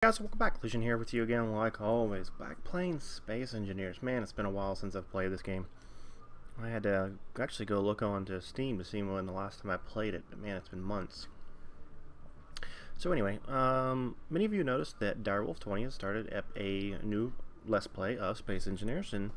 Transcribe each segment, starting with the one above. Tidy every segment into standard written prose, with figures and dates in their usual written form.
Guys, welcome back. Lucian here with you again, like always, back playing Space Engineers. Man, it's been a while since I've played this game. I had to actually go look onto Steam to see when the last time I played it, but man, it's been months. So anyway, many of you noticed that Direwolf 20 has started up a new Let's Play of Space Engineers, and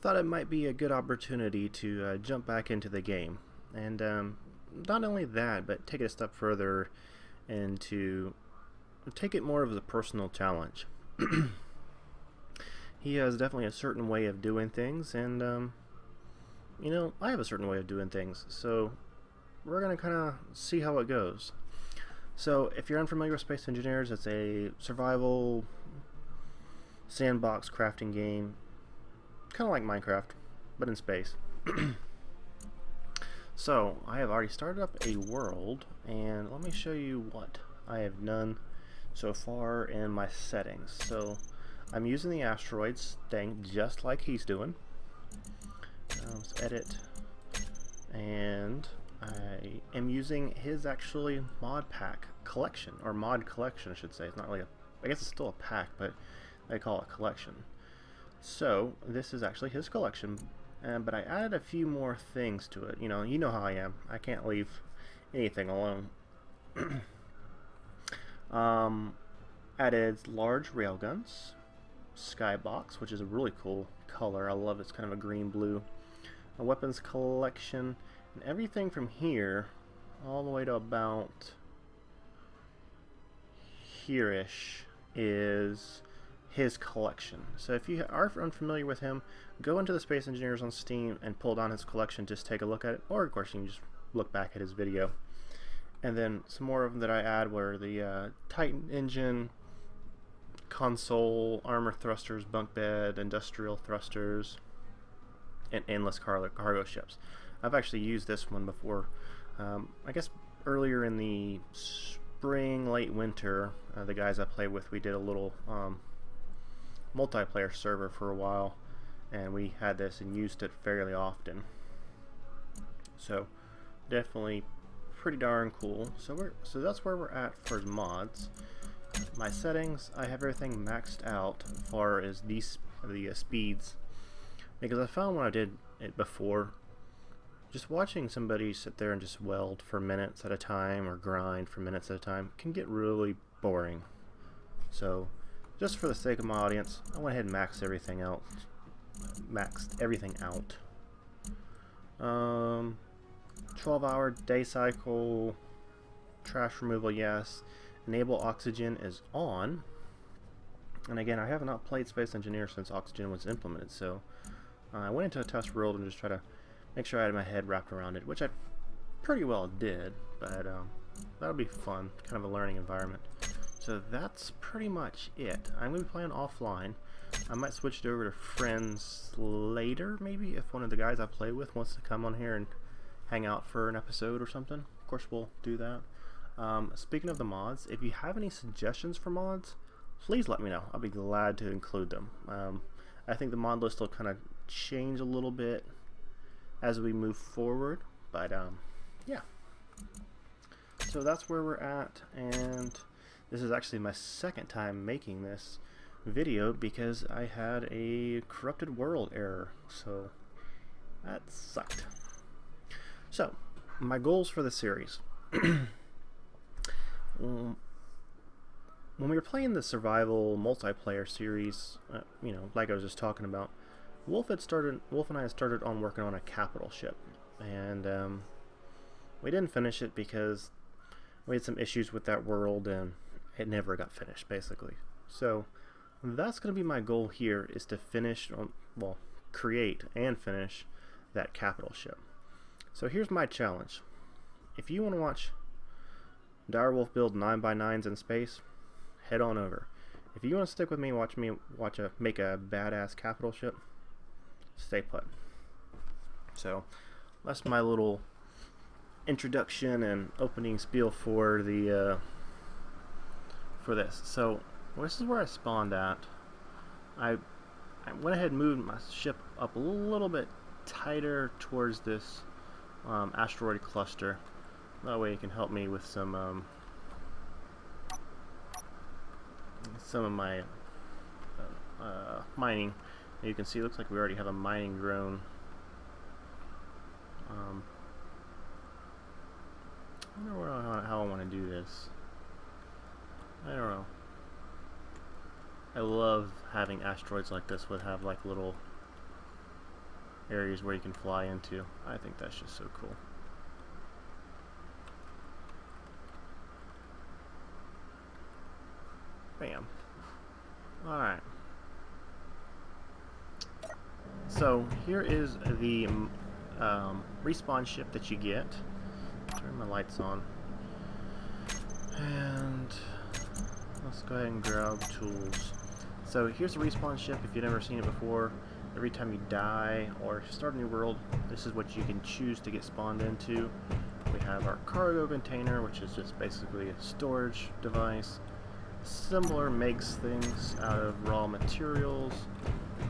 thought it might be a good opportunity to jump back into the game. And not only that, but take it a step further into take it more of a personal challenge. He has definitely a certain way of doing things, and you know, I have a certain way of doing things, so we're gonna kind of see how it goes. So if you're unfamiliar with Space Engineers, it's a survival sandbox crafting game, kind of like Minecraft, but in space. So I have already started up a world, and let me show you what I have done so far in my settings. So I'm using the asteroids thing just like he's doing. Let's edit, and I am using his actually mod pack collection, or mod collection I should say. It's not really I guess it's still a pack, but they call it collection. So this is actually his collection, but I added a few more things to it. You know how I am. I can't leave anything alone. Added large railguns, skybox, which is a really cool color. I love it. It's kind of a green-blue. A weapons collection, and everything from here all the way to about here-ish is his collection. So if you are unfamiliar with him, go into the Space Engineers on Steam and pull down his collection. Just take a look at it, or of course you can just look back at his video. And then some more of them that I add were the Titan engine, console, armor thrusters, bunk bed, industrial thrusters, and endless cargo ships. I've actually used this one before. I guess earlier in the spring, late winter, the guys I play with, we did a little multiplayer server for a while, and we had this and used it fairly often. So definitely pretty darn cool. So that's where we're at for mods. My settings, I have everything maxed out as far as the speeds, because I found when I did it before, just watching somebody sit there and just weld for minutes at a time or grind for minutes at a time can get really boring. So just for the sake of my audience, I went ahead and maxed everything out. 12-hour day cycle, trash removal, yes. Enable oxygen is on. And again, I have not played Space Engineer since oxygen was implemented, so I went into a test world and just tried to make sure I had my head wrapped around it, which I pretty well did, but that'll be fun, kind of a learning environment. So that's pretty much it. I'm going to be playing offline. I might switch it over to friends later, maybe, if one of the guys I play with wants to come on here and hang out for an episode or something. Of course, we'll do that. Speaking of the mods, if you have any suggestions for mods, please let me know. I'll be glad to include them. I think the mod list will kind of change a little bit as we move forward, but yeah. So that's where we're at, and this is actually my second time making this video because I had a corrupted world error, so that sucked. So, my goals for the series. When we were playing the survival multiplayer series, you know, like I was just talking about, Wolf and I had started on working on a capital ship, and we didn't finish it because we had some issues with that world, and it never got finished, basically. So that's going to be my goal here, is to finish, well, create and finish that capital ship. So here's my challenge. If you want to watch Direwolf build 9x9s in space, head on over. If you want to stick with me, make a badass capital ship, stay put. So that's my little introduction and opening spiel for the for this. So this is where I spawned at. I went ahead and moved my ship up a little bit tighter towards this asteroid cluster. That way it can help me with some some of my mining. You can see it looks like we already have a mining drone. I don't know how I want to do this. I don't know. I love having asteroids like this would have like little areas where you can fly into. I think that's just so cool. Bam. Alright. So here is the respawn ship that you get. Turn my lights on. And let's go ahead and grab tools. So here's the respawn ship. If you've never seen it before, every time you die or start a new world, this is what you can choose to get spawned into. We have our cargo container, which is just basically a storage device. Assembler makes things out of raw materials,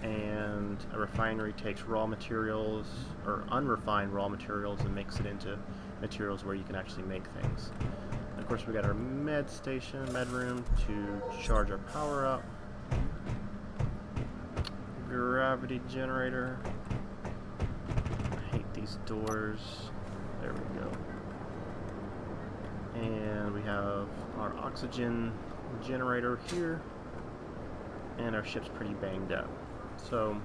and a refinery takes raw materials or unrefined raw materials and makes it into materials where you can actually make things. And of course, we got our med room to charge our power up. Gravity generator. I hate these doors. There we go. And we have our oxygen generator here, and our ship's pretty banged up. So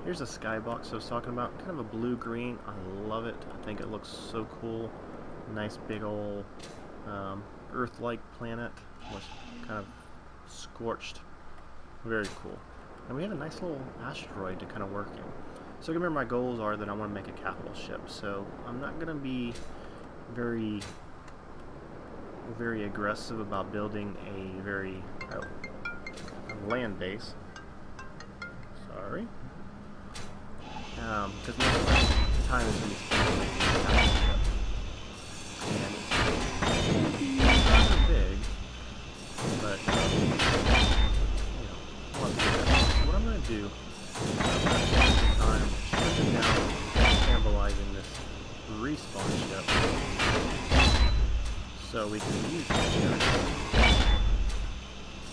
here's the skybox I was talking about, kind of a blue-green. I love it. I think it looks so cool. Nice big old Earth-like planet, was kind of scorched. Very cool. And we have a nice little asteroid to kind of work in. So remember, my goals are that I want to make a capital ship. So I'm not going to be very aggressive about building a very a land base. Sorry. Because most of my time is going to be spent on making a capital ship. And it's rather big, but you know, I want to do that. So what I'm going to do is I'm going to spend some time stripping down, cannibalizing this respawn ship, so we can use this here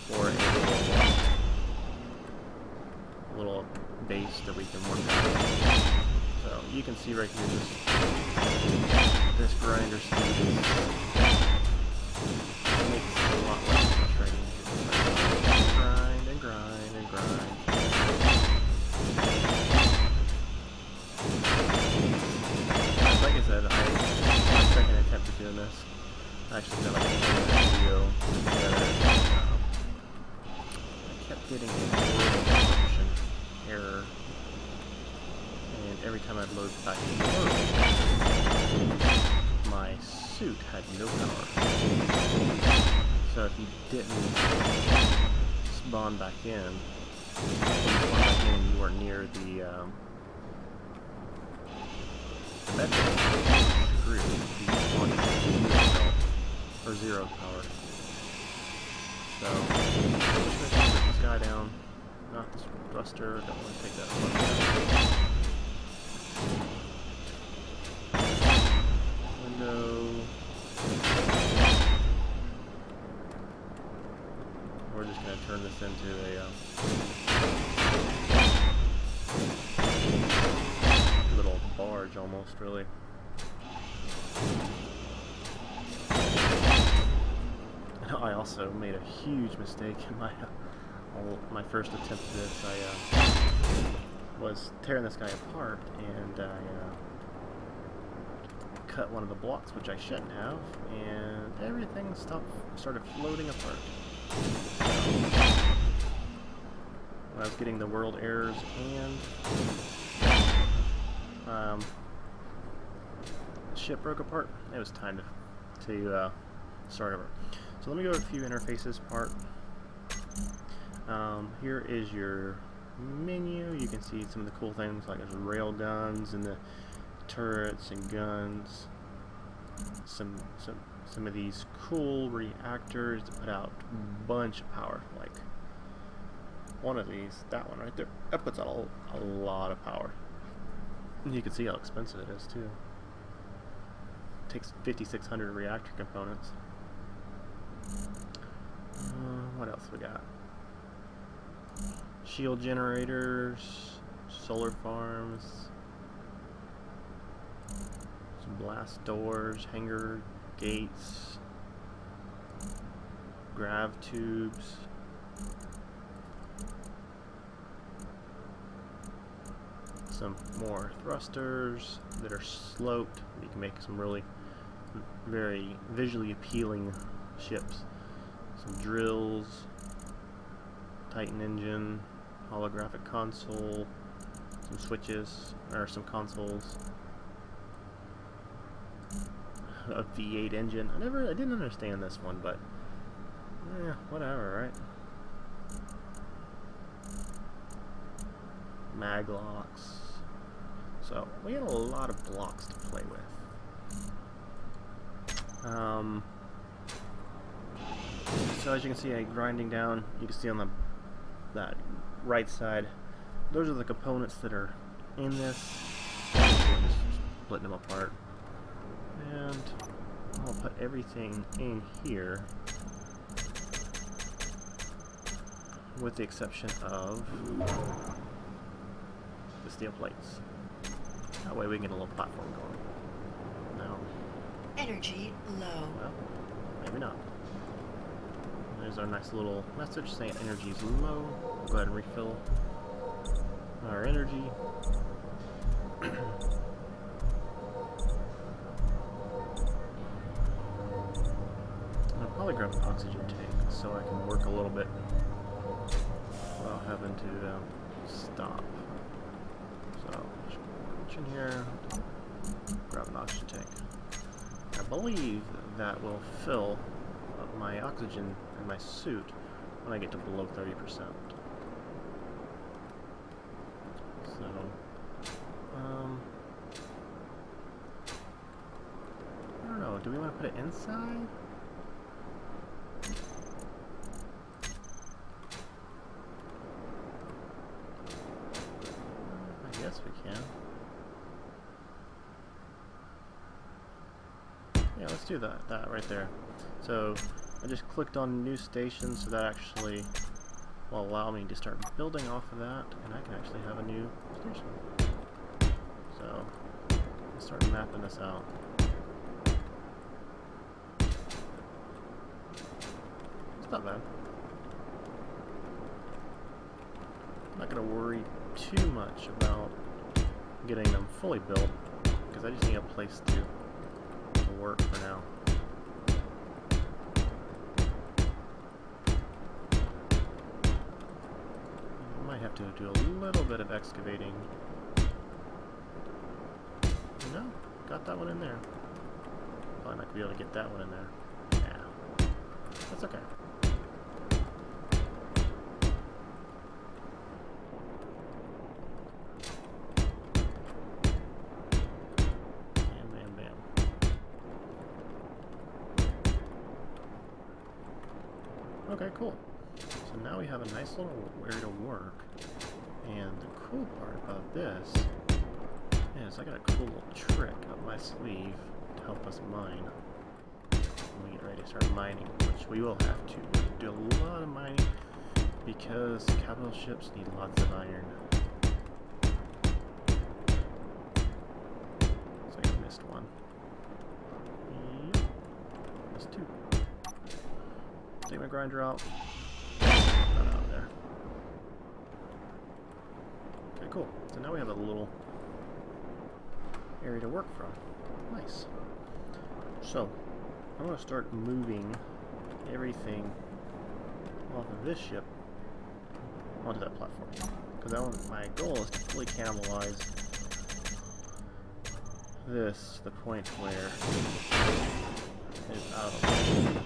for a little base that we can work on. So you can see right here this grinder speed makes it a lot less frustrating. Grind and grind and grind. Like I said, my second attempt at doing this. I actually did like a video together. I kept getting a corruption error, and every time I'd load back in the world, my suit had no power. So if you didn't spawn back in, you weren't near the metric, screwed. You spawned or zero power. So I'm just going to put this guy down. Not this thruster. Don't want to take that apart. Window. We're just going to turn this into a little barge almost, really. I also made a huge mistake in my first attempt at this. I was tearing this guy apart, and I cut one of the blocks, which I shouldn't have, and everything started floating apart. When I was getting the world errors and ship broke apart, it was time to start over. So let me go to a few interfaces part. Here is your menu. You can see some of the cool things like there's rail guns and the turrets and guns. Some of these cool reactors that put out a bunch of power. Like one of these, that one right there, that puts out a lot of power. And you can see how expensive it is too. It takes 5,600 reactor components. else we got? Shield generators, solar farms, some blast doors, hangar gates, grav tubes. Some more thrusters that are sloped. You can make some really very visually appealing ships. Some drills, Titan engine, holographic console, some switches, or some consoles, a V8 engine. I didn't understand this one, but whatever, right? Mag locks. So we had a lot of blocks to play with. So as you can see, grinding down, you can see on that right side, those are the components that are in this. I'm just splitting them apart. And I'll put everything in here, with the exception of the steel plates. That way we can get a little platform going. Now, energy low. Well, maybe not. There's our nice little message saying energy is low. We'll go ahead and refill our energy. I'll probably grab an oxygen tank so I can work a little bit without having to stop. So, just in here, grab an oxygen tank. I believe that will fill up my oxygen in my suit when I get to below 30%. So, I don't know, do we want to put it inside? I guess we can. Yeah, let's do that right there. So I just clicked on new station, so that actually will allow me to start building off of that, and I can actually have a new station. So let's start mapping this out. It's not bad. I'm not going to worry too much about getting them fully built, because I just need a place to work for now. Might have to do a little bit of excavating. No, got that one in there. Probably not gonna be able to get that one in there. Yeah, that's okay. Okay, cool. So now we have a nice little area to work, and the cool part about this is I got a cool little trick up my sleeve to help us mine. When we get ready to start mining, which we will have to do a lot of mining because capital ships need lots of iron. So I missed one. Yep. Missed two. Take my grinder out. Not out there. Okay, cool. So now we have a little area to work from. Nice. So, I'm going to start moving everything off of this ship onto that platform. Because my goal is to fully cannibalize this to the point where it's out of line.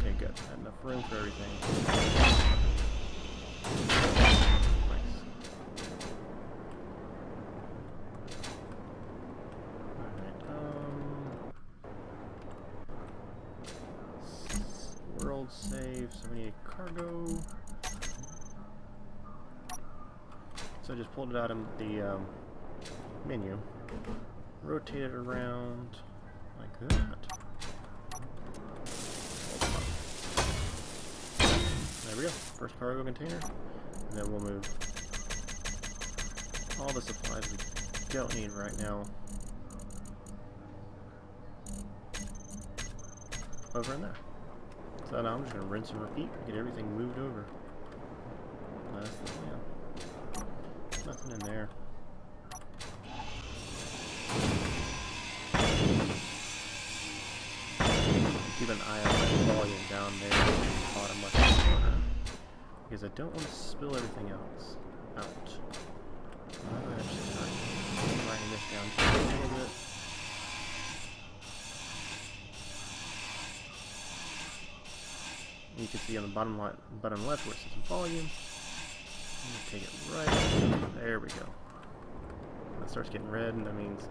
Okay, good. Had enough room for everything. Nice. Alright, world save, 78 cargo. So I just pulled it out of the menu, rotate it around like that. we go. First cargo container. And then we'll move all the supplies we don't need right now over in there. So now I'm just going to rinse and repeat and get everything moved over. That's the plan. Nothing in there. Keep an eye on that volume down there at the bottom left corner, because I don't want to spill everything else out. I'm going to actually start writing this down just a little bit. You can see on the bottom left where it says volume. I'm going to take it right. There we go. When it starts getting red, and that means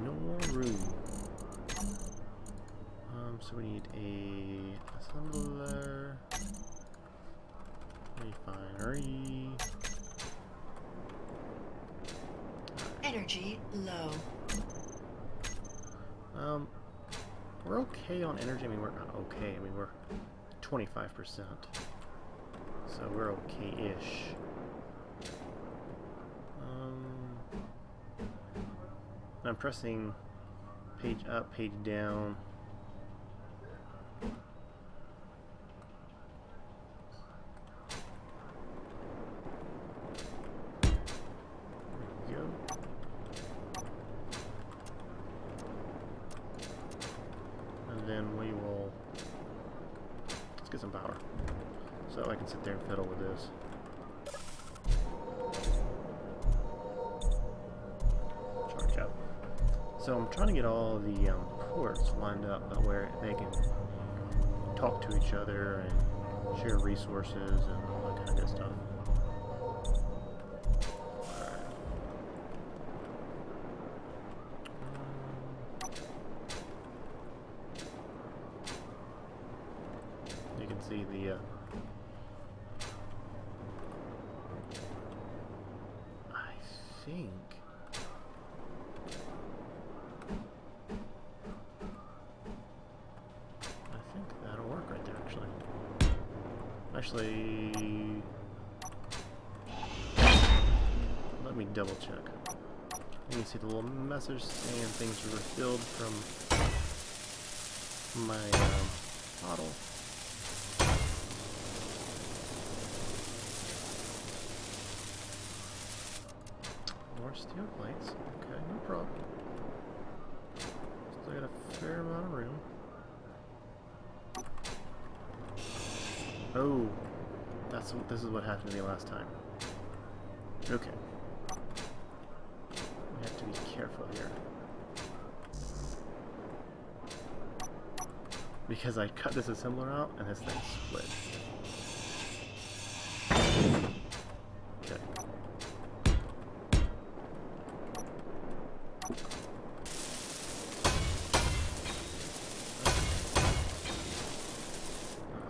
no more room. So we need a assembler, refinery. Energy low. We're okay on energy. I mean, we're not okay. I mean, we're 25%. So we're okay-ish. I'm pressing page up, page down. Then we will, let's get some power so I can sit there and fiddle with this. Charge up. So I'm trying to get all the ports lined up where they can talk to each other and share resources and all that kind of good stuff. See the I think that'll work right there actually let me double check. You can see the little message saying things were refilled from my bottle. More steel plates. Okay, no problem. Still got a fair amount of room. Oh, this is what happened to me last time. Okay. We have to be careful here. Because I cut this assembler out and this thing split.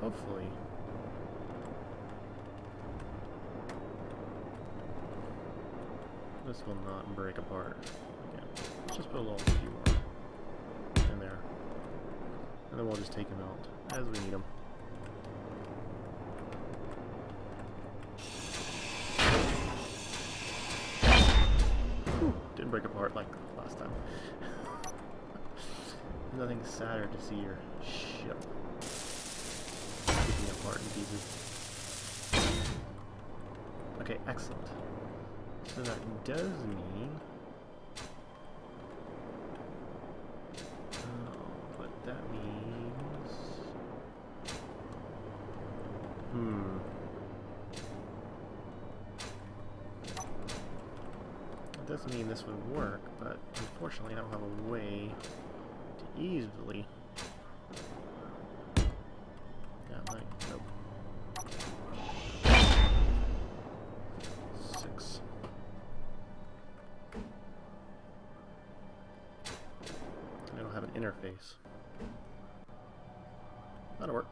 Hopefully. This will not break apart again. Let's just put a little few more in there. And then we'll just take them out as we need them. Whew, didn't break apart like last time. Nothing sadder to see your ship taking apart in pieces. Okay, excellent. So that does mean... but that means... It does mean this would work, but unfortunately I don't have a way to easily... Nope. 6. I don't have an interface. That'll work.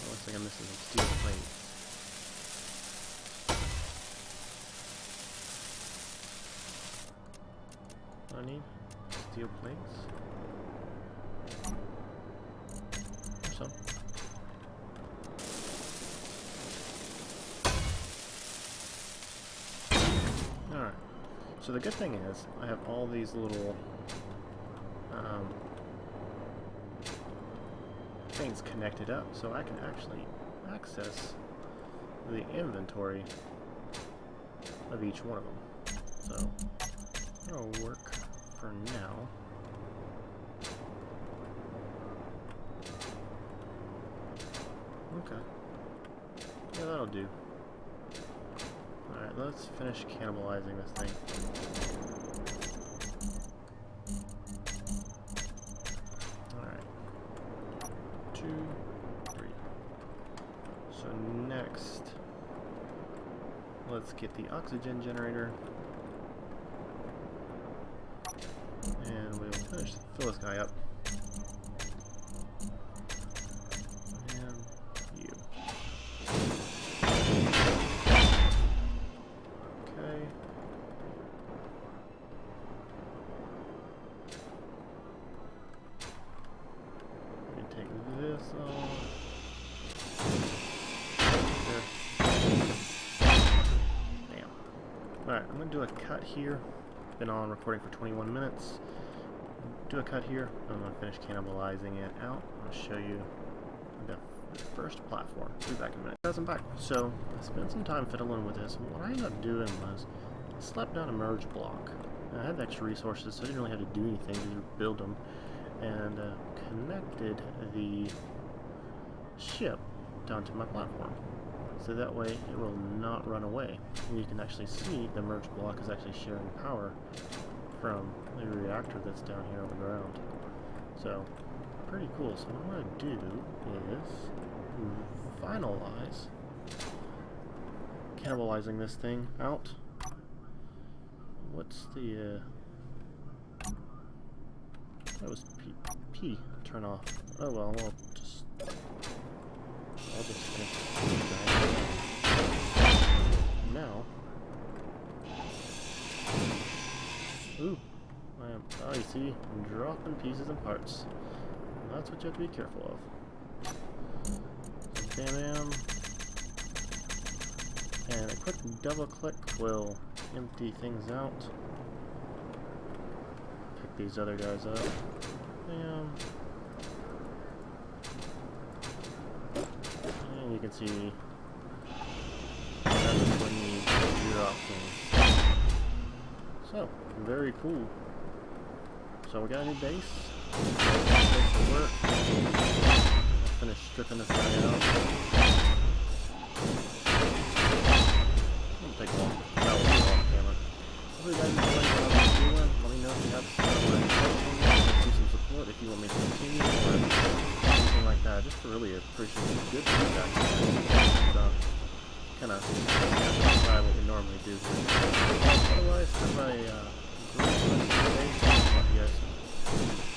Looks like I'm missing some steel plates. I need steel plates. So. Alright. So the good thing is, I have all these little things connected up, so I can actually access the inventory of each one of them. So that'll work for now. Okay. Yeah, that'll do. Alright, let's finish cannibalizing this thing. Alright. 2, 3. So next, let's get the oxygen generator. And we'll finish, fill this guy up. And you. Okay. Let me take this off. There. Bam. Alright, I'm going to do a cut here. Been on recording for 21 minutes. Do a cut here. I'm going to finish cannibalizing it out. I'll show you the first platform. Be back in a minute. Guys, I'm back. So I spent some time fiddling with this, and what I ended up doing was I slapped down a merge block. And I had extra resources, so I didn't really have to do anything to build them, and connected the ship down to my platform. So that way it will not run away. And you can actually see the merge block is actually sharing power from the reactor that's down here on the ground. So, pretty cool. So what I'm going to do is finalize cannibalizing this thing out. What's the, that was P, turn off. Oh well, I'll just finish now. Ooh, oh, you see, I'm dropping pieces and parts. That's what you have to be careful of. Bam, bam. And a quick double click will empty things out. Pick these other guys up. Bam. And you can see that's when you drop things. So, very cool. So we got a new base. Base to work. I'll finish stripping this guy out. It'll take long. That will be off camera. Hopefully you guys enjoyed what I was doing. Let me know if you have some questions. See some support if you want me to continue or anything like that. Just to really appreciate the good feedback. Kind of decide what we normally do here. Otherwise, have a great rest of the day. Talk to you guys.